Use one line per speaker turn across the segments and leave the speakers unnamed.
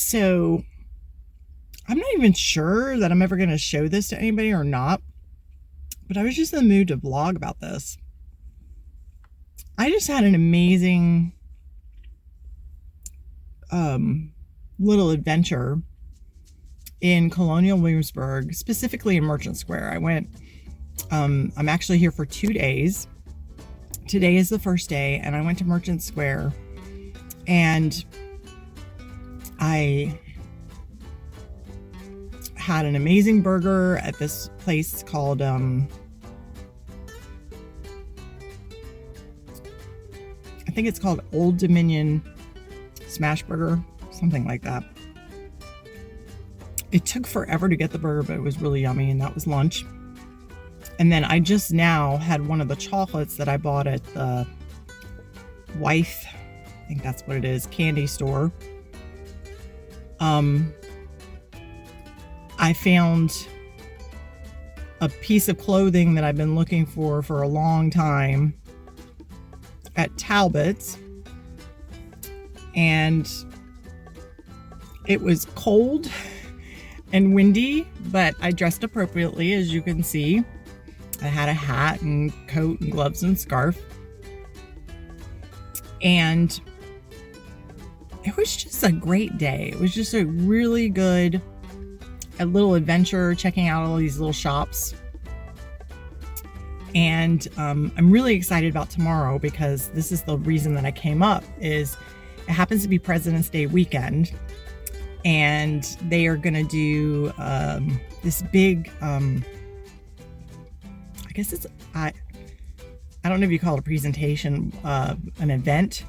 So I'm not even sure that I'm ever going to show this to anybody or not, but I was just in the mood to vlog about this. I just had an amazing little adventure in Colonial Williamsburg, specifically in Merchant Square. I went, I'm actually here for 2 days. Today is the first day, and I went to Merchant Square, and I had an amazing burger at this place called I think it's called Old Dominion Smash Burger, something like that. It took forever to get the burger, but it was really yummy, and that was lunch. And then I just now had one of the chocolates that I bought at the Wife, I think that's what it is, candy store. I found a piece of clothing that I've been looking for a long time at Talbot's, and it was cold and windy, but I dressed appropriately, as you can see. I had a hat and coat and gloves and scarf, and it was just a great day. It was just a really good little adventure, checking out all these little shops. And I'm really excited about tomorrow, because this is the reason that I came up. Is it happens to be President's Day weekend, and they are going to do this big I guess it's I don't know if you call it a presentation, an event.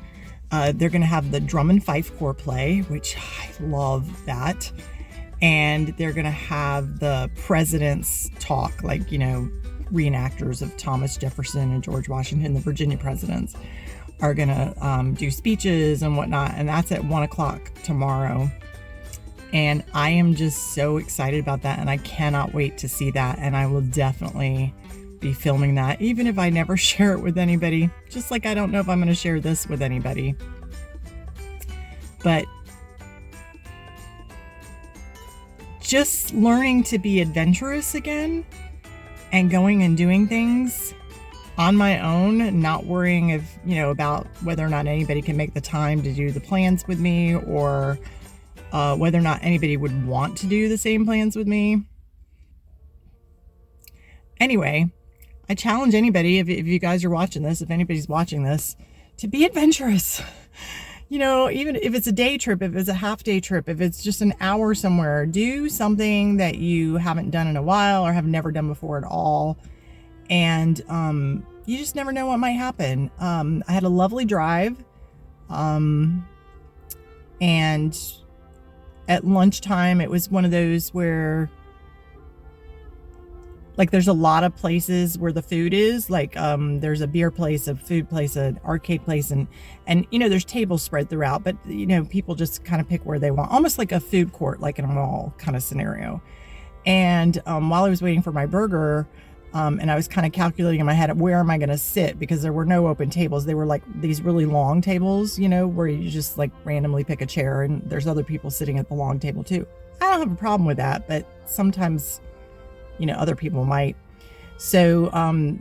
They're going to have the drum and fife corps play, which I love that. And they're going to have the presidents talk, like, reenactors of Thomas Jefferson and George Washington, the Virginia presidents, are going to do speeches and whatnot. And that's at 1 o'clock tomorrow. And I am just so excited about that. And I cannot wait to see that. And I will definitely be filming that, even if I never share it with anybody. Just like I don't know if I'm going to share this with anybody. But just learning to be adventurous again, and going and doing things on my own, not worrying about whether or not anybody can make the time to do the plans with me, or whether or not anybody would want to do the same plans with me. Anyway, I challenge anybody, if you guys are watching this, if anybody's watching this, to be adventurous. Even if it's a day trip, if it's a half day trip, if it's just an hour somewhere, do something that you haven't done in a while or have never done before at all. And you just never know what might happen. I had a lovely drive. And at lunchtime, it was one of those where, like, there's a lot of places where the food is, like, there's a beer place, a food place, an arcade place, and there's tables spread throughout, but people just kind of pick where they want, almost like a food court, like in a mall kind of scenario. And while I was waiting for my burger, and I was kind of calculating in my head, where am I going to sit? Because there were no open tables. They were like these really long tables, where you just like randomly pick a chair, and there's other people sitting at the long table too. I don't have a problem with that, but sometimes other people might. So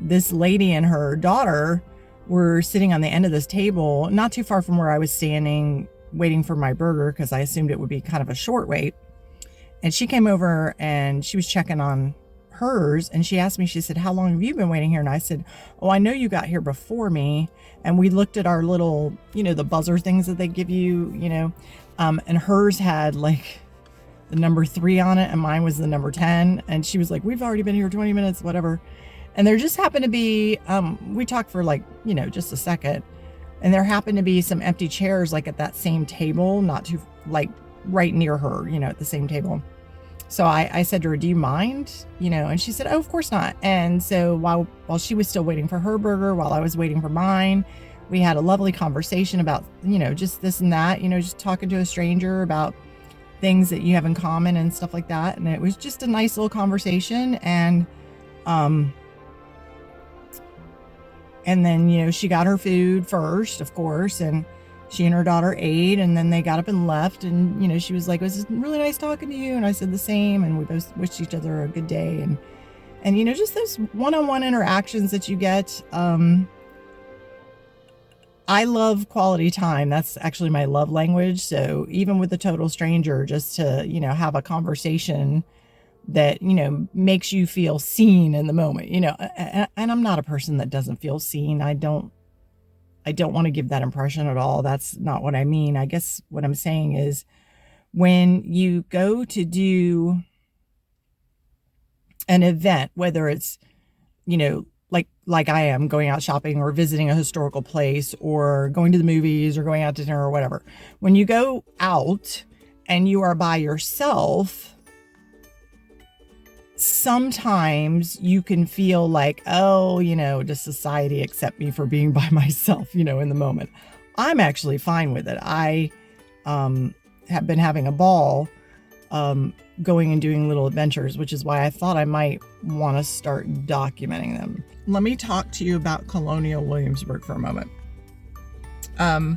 this lady and her daughter were sitting on the end of this table, not too far from where I was standing, waiting for my burger, because I assumed it would be kind of a short wait. And she came over and she was checking on hers, and she asked me, she said, "How long have you been waiting here?" And I said, "Oh, I know you got here before me." And we looked at our little, the buzzer things that they give you, and hers had like the number 3 on it, and mine was the number 10. And she was like, "We've already been here 20 minutes, whatever." And there just happened to be, we talked for like, just a second. And there happened to be some empty chairs, like at that same table, not too, like right near her, at the same table. So I said to her, "Do you mind?" And she said, "Oh, of course not." And so while she was still waiting for her burger, while I was waiting for mine, we had a lovely conversation about, just this and that, just talking to a stranger about things that you have in common and stuff like that. And it was just a nice little conversation. And then, she got her food first, of course. And she and her daughter ate, and then they got up and left. And, she was like, it was really nice talking to you. And I said the same. And we both wished each other a good day. And just those one-on-one interactions that you get. I love quality time. That's actually my love language. So even with a total stranger, just to, have a conversation that, makes you feel seen in the moment, and I'm not a person that doesn't feel seen. I don't want to give that impression at all. That's not what I mean. I guess what I'm saying is when you go to do an event, whether it's, like I am going out shopping or visiting a historical place or going to the movies or going out to dinner or whatever, when you go out and you are by yourself, sometimes you can feel like, oh, does society accept me for being by myself, in the moment? I'm actually fine with it. I have been having a ball going and doing little adventures, which is why I thought I might want to start documenting them. Let me talk to you about Colonial Williamsburg for a moment. I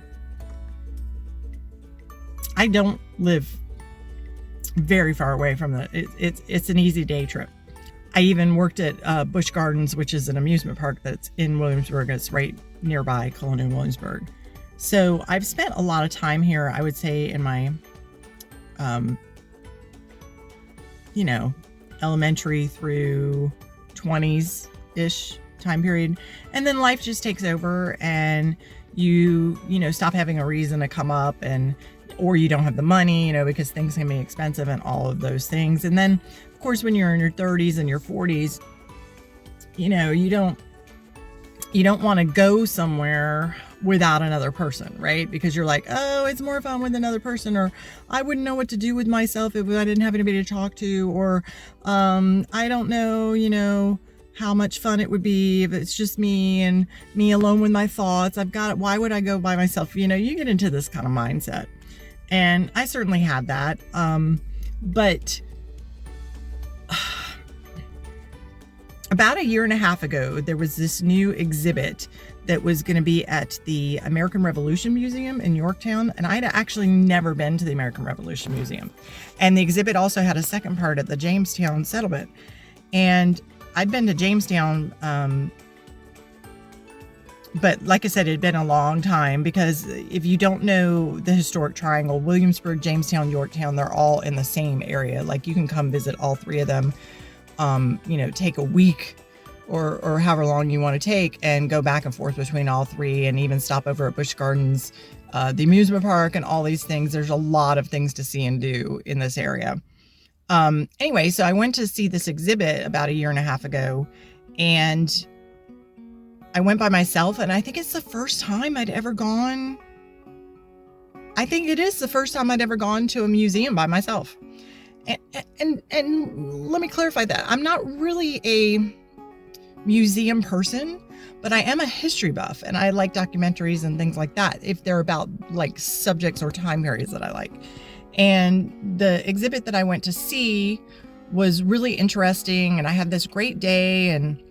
don't live very far away from it's an easy day trip. I even worked at Busch Gardens, which is an amusement park that's in Williamsburg. It's right nearby Colonial Williamsburg. So I've spent a lot of time here, I would say, in my elementary through 20s-ish time period. And then life just takes over and you stop having a reason to come up, or you don't have the money, because things can be expensive and all of those things. And then, of course, when you're in your 30s and your 40s, you don't want to go somewhere without another person, right? Because you're like, oh, it's more fun with another person, or I wouldn't know what to do with myself if I didn't have anybody to talk to, or I don't know, how much fun it would be if it's just me and me alone with my thoughts. Why would I go by myself? You get into this kind of mindset. And I certainly had that. But about a year and a half ago, there was this new exhibit that was going to be at the American Revolution Museum in Yorktown. And I'd actually never been to the American Revolution Museum. And the exhibit also had a second part at the Jamestown settlement. And I'd been to Jamestown, but like I said, it had been a long time, because if you don't know the historic triangle, Williamsburg, Jamestown, Yorktown, they're all in the same area. Like, you can come visit all three of them, take a week or however long you want to take and go back and forth between all three, and even stop over at Busch Gardens, the amusement park, and all these things. There's a lot of things to see and do in this area. Anyway, so I went to see this exhibit about a year and a half ago, and I went by myself, and I think it's the first time I'd ever gone. I think it is the first time I'd ever gone to a museum by myself. And let me clarify that. I'm not really a museum person, but I am a history buff, and I like documentaries and things like that if they're about like subjects or time periods that I like. And the exhibit that I went to see was really interesting, and I had this great day and,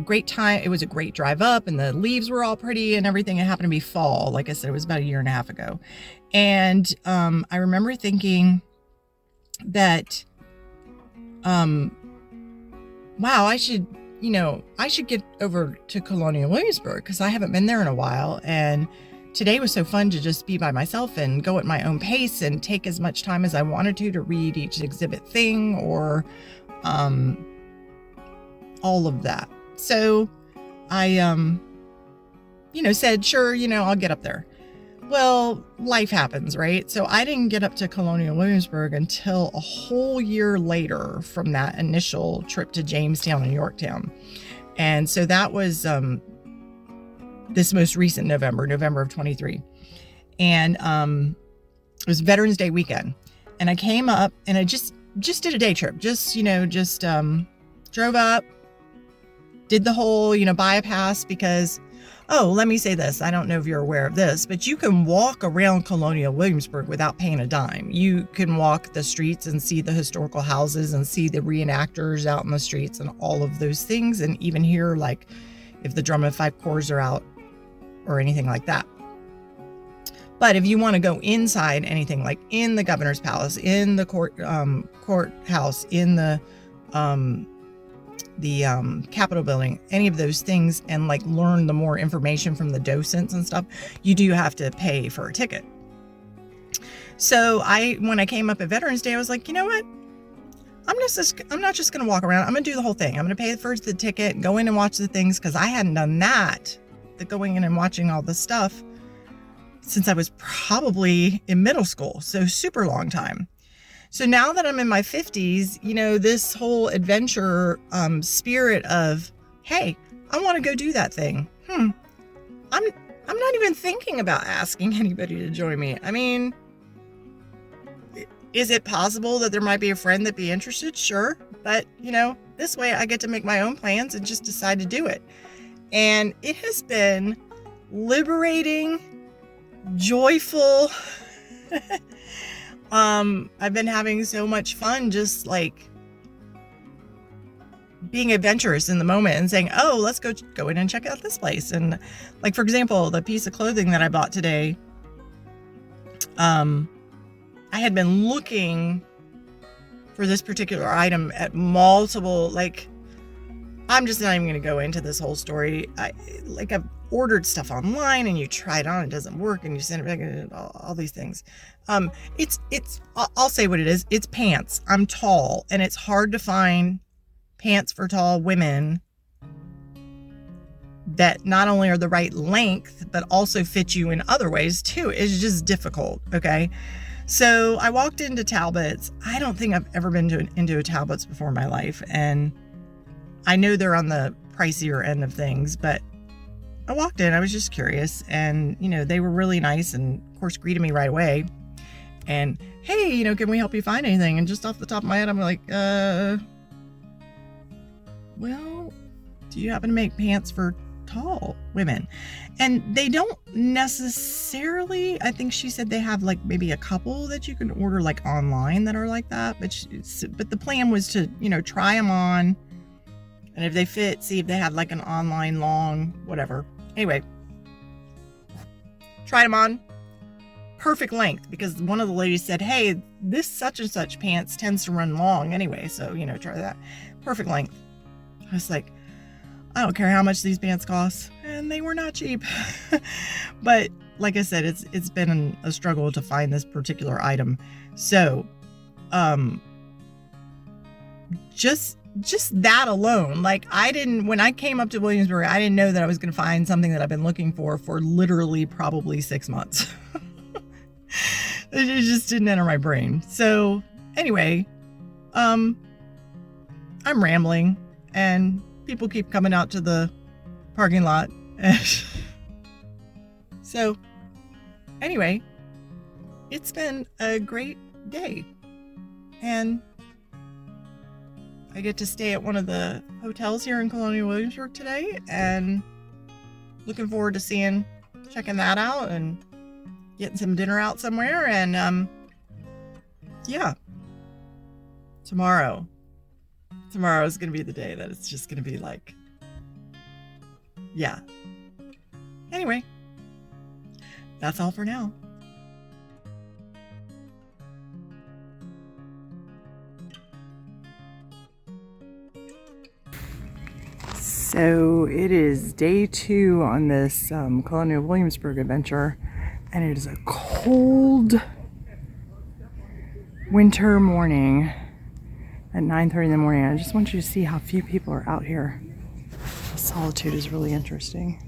great time. It was a great drive up, and the leaves were all pretty and everything. It happened to be fall. Like I said, it was about a year and a half ago. And I remember thinking that, wow, I should get over to Colonial Williamsburg, because I haven't been there in a while. And today was so fun to just be by myself and go at my own pace and take as much time as I wanted to read each exhibit thing, or all of that. So I, said, sure, I'll get up there. Well, life happens, right? So I didn't get up to Colonial Williamsburg until a whole year later from that initial trip to Jamestown and Yorktown. And so that was this most recent November of 23. And it was Veterans Day weekend. And I came up and I just did a day trip. Just drove up, did the whole, buy a pass, because, oh, let me say this. I don't know if you're aware of this, but you can walk around Colonial Williamsburg without paying a dime. You can walk the streets and see the historical houses and see the reenactors out in the streets and all of those things. And even hear, like, if the drum and fife corps are out or anything like that. But if you want to go inside anything, like in the governor's palace, in the courthouse, in the Capitol building, any of those things, and like learn the more information from the docents and stuff, you do have to pay for a ticket. So when I came up at Veterans Day, I was like, you know what? I'm not just going to walk around. I'm going to do the whole thing. I'm going to pay for the ticket, go in and watch the things, because I hadn't done that, the going in and watching all the stuff, since I was probably in middle school. So super long time. So now that I'm in my 50s, you know, this whole adventure spirit of, hey, I want to go do that thing. I'm not even thinking about asking anybody to join me. I mean, is it possible that there might be a friend that'd be interested? Sure. But, you know, this way I get to make my own plans and just decide to do it. And it has been liberating, joyful. I've been having so much fun just like being adventurous in the moment and saying, oh, let's go in and check out this place. And like, for example, the piece of clothing that I bought today, I had been looking for this particular item at multiple, like, I'm just not even going to go into this whole story. I've ordered stuff online and you try it on, it doesn't work, and you send it back, and all these things. I'll say what it is. It's pants. I'm tall, and it's hard to find pants for tall women that not only are the right length, but also fit you in other ways too. It's just difficult. Okay. So I walked into Talbot's. I don't think I've ever been into a Talbot's before in my life. And I know they're on the pricier end of things, but I walked in, I was just curious, and, you know, they were really nice and of course greeted me right away. And, hey, you know, can we help you find anything? And just off the top of my head, I'm like, well, do you happen to make pants for tall women? And they don't necessarily, I think she said they have like maybe a couple that you can order like online that are like that. But the plan was to, you know, try them on. And if they fit, see if they have like an online long, whatever. Anyway, tried them on. Perfect length, because one of the ladies said, hey, this such and such pants tends to run long anyway. So, you know, try that. Perfect length. I was like, I don't care how much these pants cost. And they were not cheap. But like I said, it's been a struggle to find this particular item. So, just that alone, like when I came up to Williamsburg, I didn't know that I was going to find something that I've been looking for literally probably 6 months. It just didn't enter my brain. So anyway, I'm rambling and people keep coming out to the parking lot. So anyway, it's been a great day, and I get to stay at one of the hotels here in Colonial Williamsburg today, and looking forward to checking that out and getting some dinner out somewhere. And yeah, tomorrow is going to be the day that it's just going to be like, yeah. Anyway, that's all for now. So it is day 2 on this Colonial Williamsburg adventure, and it is a cold winter morning at 9:30 in the morning. I just want you to see how few people are out here. The solitude is really interesting.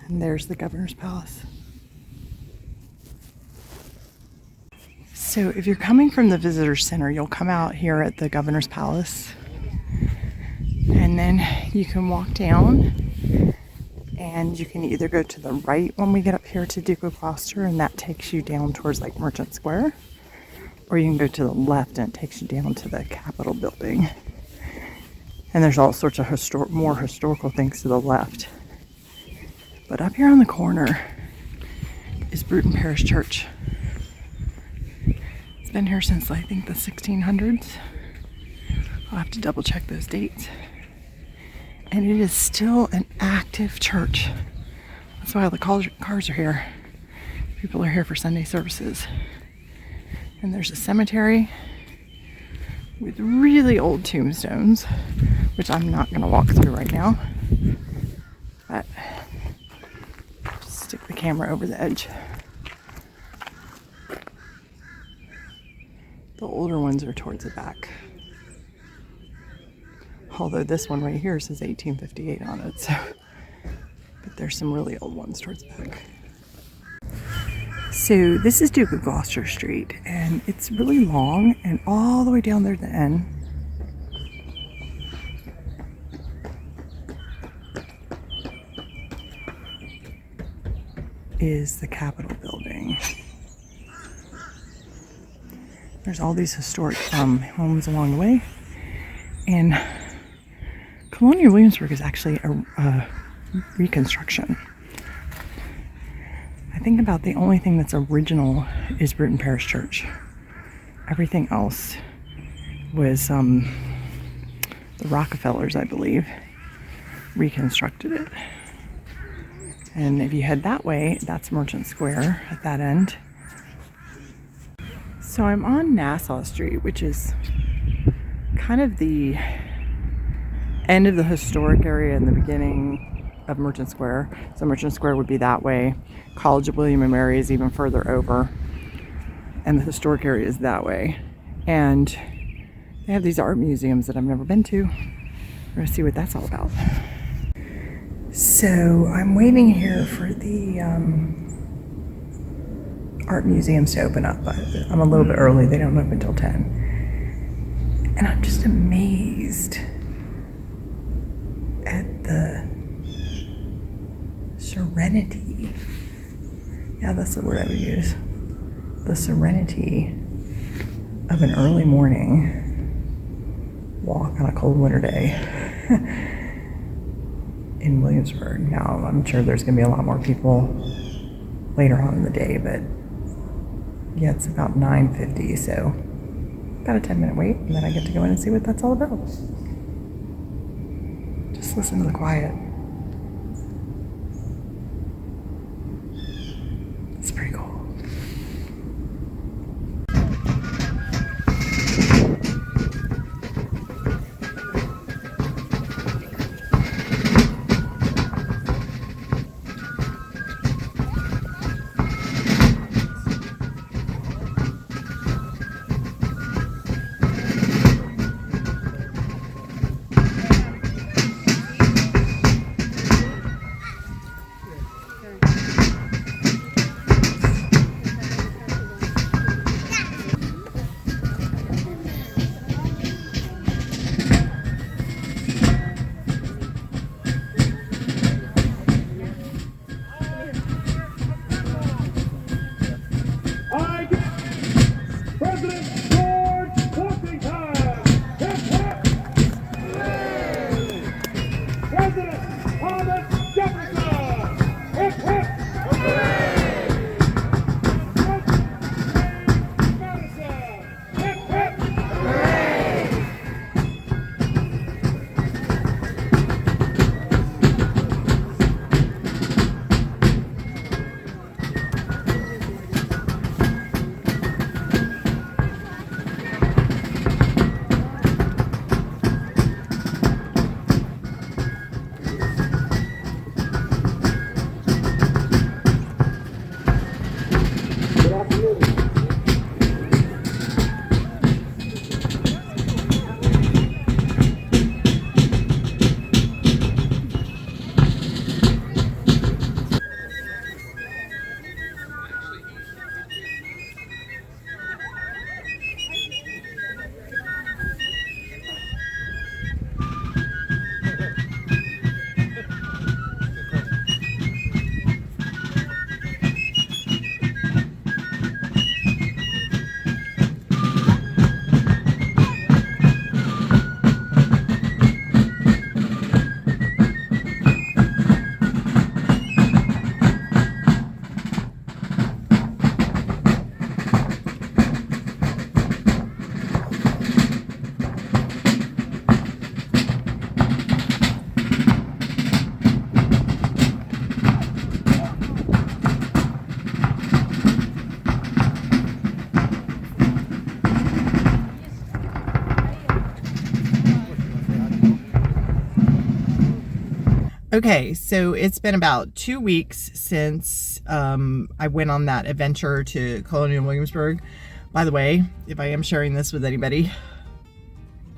And there's the governor's palace. So if you're coming from the visitor center, you'll come out here at the governor's palace, and then you can walk down, and you can either go to the right when we get up here to Duke of Gloucester, and that takes you down towards like Merchant Square, or you can go to the left and it takes you down to the Capitol building. And there's all sorts of more historical things to the left. But up here on the corner is Bruton Parish Church. It's been here since I think the 1600s. I'll have to double check those dates. And it is still an active church. That's why all the cars are here. People are here for Sunday services. And there's a cemetery with really old tombstones, which I'm not going to walk through right now. But just stick the camera over the edge. The older ones are towards the back. Although this one right here says 1858 on it, so. But there's some really old ones towards the back. So this is Duke of Gloucester Street, and it's really long, and all the way down there at the end is the Capitol building. There's all these historic homes along the way, and Colonial Williamsburg is actually a reconstruction. I think about the only thing that's original is Bruton Parish Church. Everything else was the Rockefellers, I believe, reconstructed it. And if you head that way, that's Merchant Square at that end. So I'm on Nassau Street, which is kind of the end of the historic area and the beginning of Merchant Square. So Merchant Square would be that way. College of William and Mary is even further over. And the historic area is that way. And they have these art museums that I've never been to. We're going to see what that's all about. So I'm waiting here for the art museums to open up. I'm a little bit early. They don't open until 10. And I'm just amazed at the serenity. Yeah, that's the word I would use. The serenity of an early morning walk on a cold winter day in Williamsburg. Now, I'm sure there's going to be a lot more people later on in the day, but yeah, it's about 9:50, so about a 10-minute wait, and then I get to go in and see what that's all about. Just listen to the quiet. It's pretty cool. Okay, so it's been about 2 weeks since I went on that adventure to Colonial Williamsburg. By the way, if I am sharing this with anybody,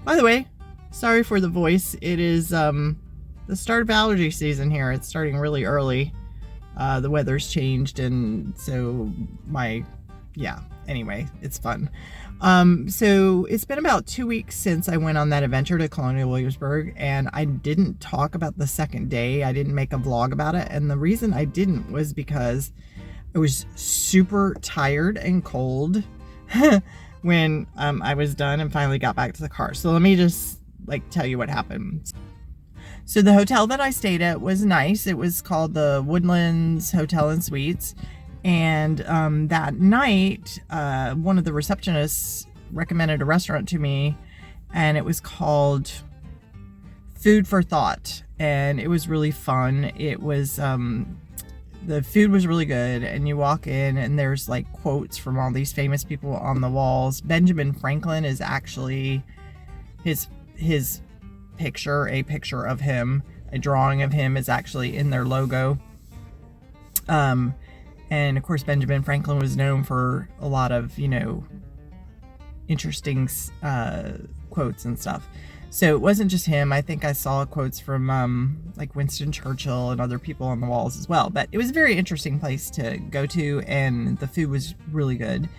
by the way, sorry for the voice. It is the start of allergy season here. It's starting really early. The weather's changed, and so anyway, it's fun. So it's been about 2 weeks since I went on that adventure to Colonial Williamsburg, and I didn't talk about the second day. I didn't make a vlog about it, and the reason I didn't was because I was super tired and cold when I was done and finally got back to the car. So let me just tell you what happened. So the hotel that I stayed at was nice. It was called the Woodlands Hotel and Suites. And that night, one of the receptionists recommended a restaurant to me, and it was called Food for Thought. And it was really fun. It was, the food was really good, and you walk in and there's quotes from all these famous people on the walls. Benjamin Franklin is actually his picture, a picture of him, a drawing of him is actually in their logo. And of course, Benjamin Franklin was known for a lot of, interesting quotes and stuff. So it wasn't just him. I think I saw quotes from Winston Churchill and other people on the walls as well. But it was a very interesting place to go to, and the food was really good.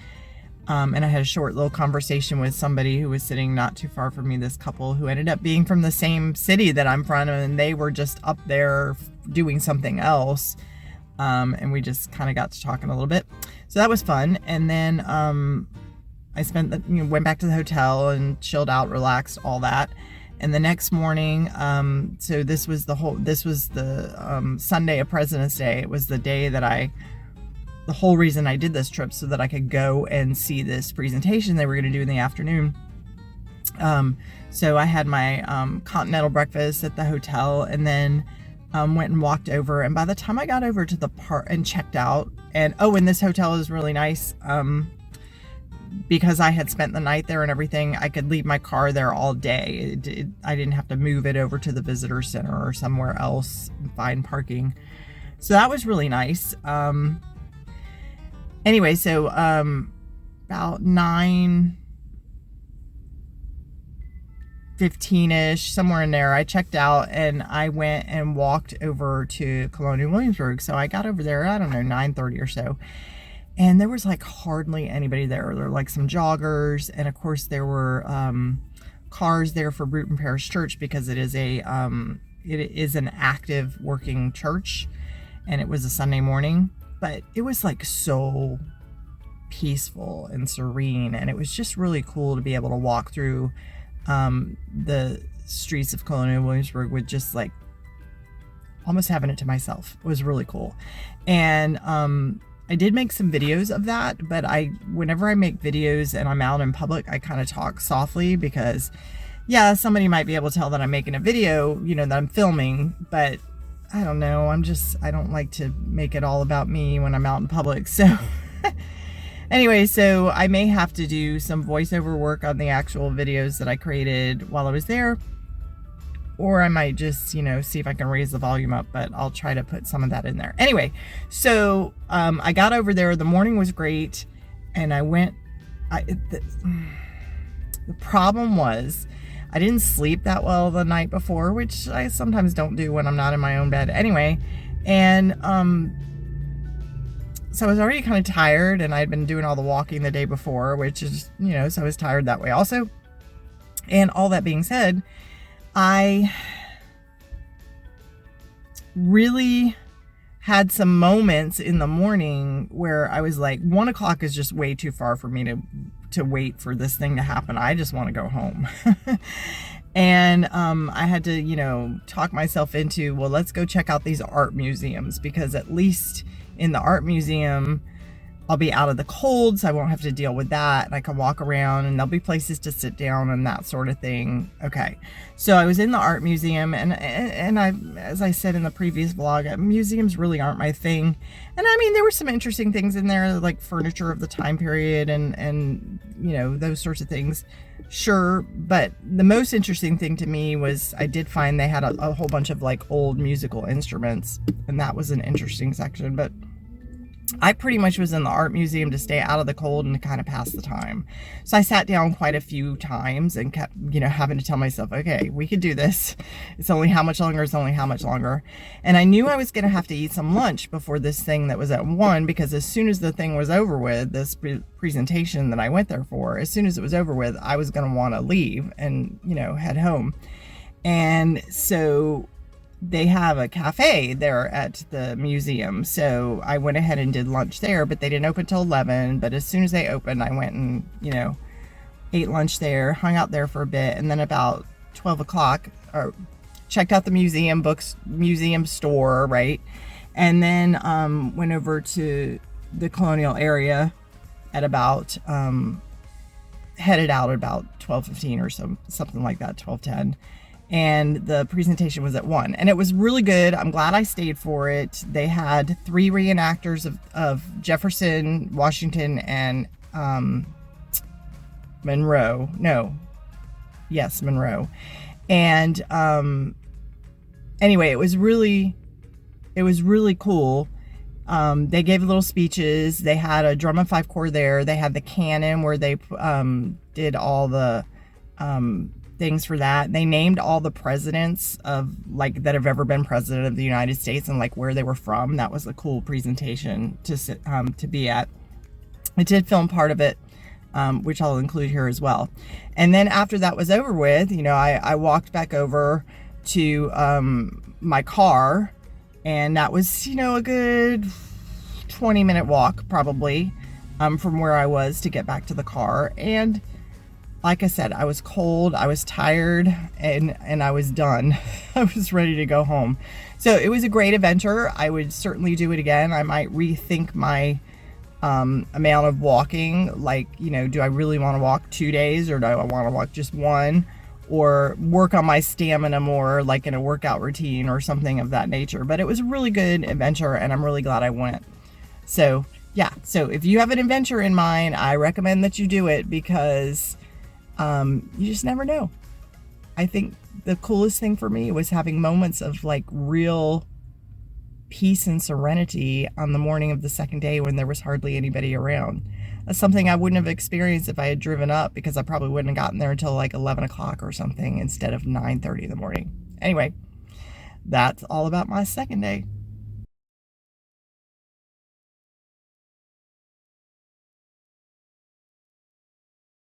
And I had a short little conversation with somebody who was sitting not too far from me, this couple who ended up being from the same city that I'm from, and they were just up there doing something else. And we just kind of got to talking a little bit. So that was fun. And then I went back to the hotel and chilled out, relaxed, all that. And the next morning, so this was the Sunday of President's Day. It was the day that the whole reason I did this trip, so that I could go and see this presentation they were going to do in the afternoon. So I had my continental breakfast at the hotel, and then went and walked over. And by the time I got over to the park and checked out, and this hotel is really nice, because I had spent the night there and everything, I could leave my car there all day. I didn't have to move it over to the visitor center or somewhere else and find parking. So that was really nice. Anyway, so about 9:15ish, somewhere in there, I checked out and I went and walked over to Colonial Williamsburg. So I got over there, I don't know, 9:30 or so. And there was hardly anybody there. There were some joggers, and of course there were cars there for Bruton Parish Church, because it is an active working church, and it was a Sunday morning. But it was so peaceful and serene, and it was just really cool to be able to walk through the streets of Colonial Williamsburg with just almost having it to myself. It was really cool. And I did make some videos of that, but whenever I make videos and I'm out in public, I kind of talk softly, because somebody might be able to tell that I'm making a video, that I'm filming, but I don't know. I don't like to make it all about me when I'm out in public. So anyway, so I may have to do some voiceover work on the actual videos that I created while I was there, or I might just, see if I can raise the volume up, but I'll try to put some of that in there. Anyway, so I got over there. The morning was great, and I went. The problem was I didn't sleep that well the night before, which I sometimes don't do when I'm not in my own bed. Anyway, and so I was already kind of tired, and I'd been doing all the walking the day before, which is, so I was tired that way also. And all that being said, I really had some moments in the morning where I was 1 o'clock is just way too far for me to wait for this thing to happen. I just want to go home. And I had to, talk myself into, well, let's go check out these art museums, because at least in the art museum, I'll be out of the cold, so I won't have to deal with that. And I can walk around and there'll be places to sit down and that sort of thing. Okay. So I was in the art museum and I, as I said in the previous vlog, museums really aren't my thing. And I mean, there were some interesting things in there, like furniture of the time period and you know, those sorts of things. Sure. But the most interesting thing to me was I did find they had a whole bunch of like old musical instruments, and that was an interesting section. But I pretty much was in the art museum to stay out of the cold and to kind of pass the time. So I sat down quite a few times and kept, you know, having to tell myself, okay, we could do this. It's only how much longer, it's only how much longer. And I knew I was going to have to eat some lunch before this thing that was at 1, because as soon as the thing was over with, this presentation that I went there for, as soon as it was over with, I was going to want to leave and, you know, head home. And so they have a cafe there at the museum, so I went ahead and did lunch there, but they didn't open till 11. But as soon as they opened, I went and, you know, ate lunch there, hung out there for a bit, and then about 12 o'clock checked out the museum store, right? And then went over to the Colonial area at about headed out at about 12:15 or something like that, 12:10. And the presentation was at 1, and it was really good. I'm glad I stayed for it. They had 3 reenactors of Jefferson, Washington, and Monroe. And anyway, it was really cool. They gave little speeches. They had a drum and fife corps there. They had the cannon where they did all the things for that. They named all the presidents of like that have ever been president of the United States and like where they were from. That was a cool presentation to be at. I did film part of it, which I'll include here as well. And then after that was over with, you know, I walked back over to my car, and that was, you know, a good 20-minute walk probably from where I was to get back to the car. And like I said, I was cold, I was tired, and I was done. I was ready to go home. So it was a great adventure. I would certainly do it again. I might rethink my amount of walking. Like, you know, do I really want to walk 2 days, or do I want to walk just 1? Or work on my stamina more, like in a workout routine or something of that nature. But it was a really good adventure, and I'm really glad I went. So yeah, so if you have an adventure in mind, I recommend that you do it, because you just never know. I think the coolest thing for me was having moments of like real peace and serenity on the morning of the second day when there was hardly anybody around. That's something I wouldn't have experienced if I had driven up, because I probably wouldn't have gotten there until like 11 o'clock or something instead of 9:30 in the morning. Anyway, that's all about my second day.